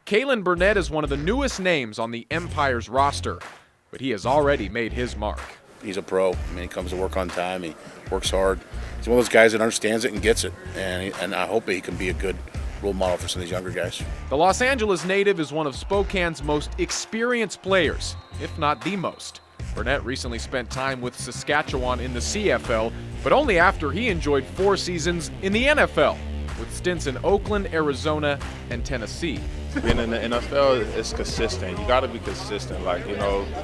Kaelin Burnett is one of the newest names on the Empire's roster, but he has already made his mark. He's a pro. I mean, he comes to work on time. He works hard. He's one of those guys that understands it and gets it. And I hope he can be a good role model for some of these younger guys. The Los Angeles native is one of Spokane's most experienced players, if not the most. Burnett recently spent time with Saskatchewan in the CFL, but only after he enjoyed 4 seasons in the NFL, with stints in Oakland, Arizona, and Tennessee. Being in the NFL, it's consistent. You got to be consistent. Like,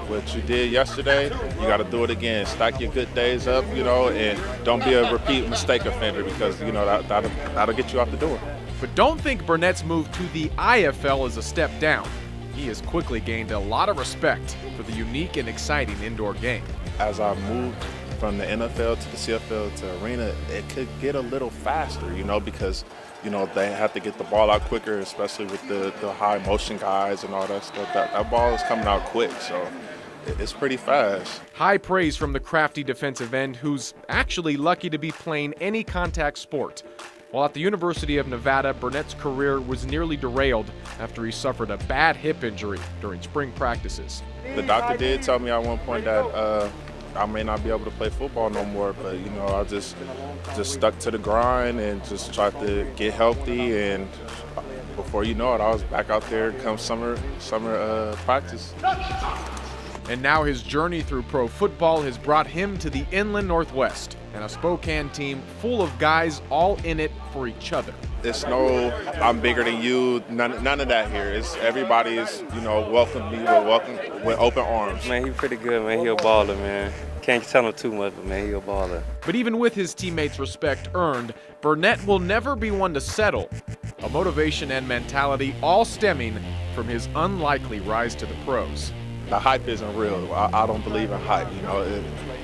what you did yesterday, you got to do it again. Stack your good days up, and don't be a repeat mistake offender because, that'll get you out the door. But don't think Burnett's move to the IFL is a step down. He has quickly gained a lot of respect for the unique and exciting indoor game. As I moved from the NFL to the CFL to arena, it could get a little faster, because they have to get the ball out quicker, especially with the high motion guys and all that stuff. That ball is coming out quick, so it's pretty fast. High praise from the crafty defensive end, who's actually lucky to be playing any contact sport. While at the University of Nevada, Burnett's career was nearly derailed after he suffered a bad hip injury during spring practices. The doctor did tell me at one point that I may not be able to play football no more, but I just stuck to the grind and just tried to get healthy, and before you know it, I was back out there come summer practice. And now his journey through pro football has brought him to the Inland Northwest and a Spokane team full of guys all in it for each other. It's no, I'm bigger than you, none of that here. It's everybody's, welcome me with open arms. Man, he's pretty good, man. He a baller, man. Can't tell him too much, but man, he a baller. But even with his teammates' respect earned, Burnett will never be one to settle. A motivation and mentality all stemming from his unlikely rise to the pros. The hype isn't real. I don't believe in hype,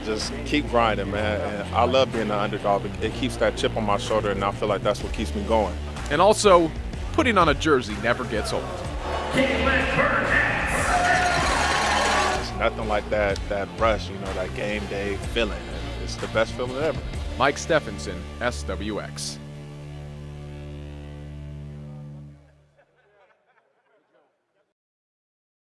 just keep grinding, man. And I love being an underdog. It keeps that chip on my shoulder, and I feel like that's what keeps me going. And also, putting on a jersey never gets old. Kaelin Burnett. It's nothing like that rush, that game day feeling. It's the best feeling ever. Mike Stephenson, SWX.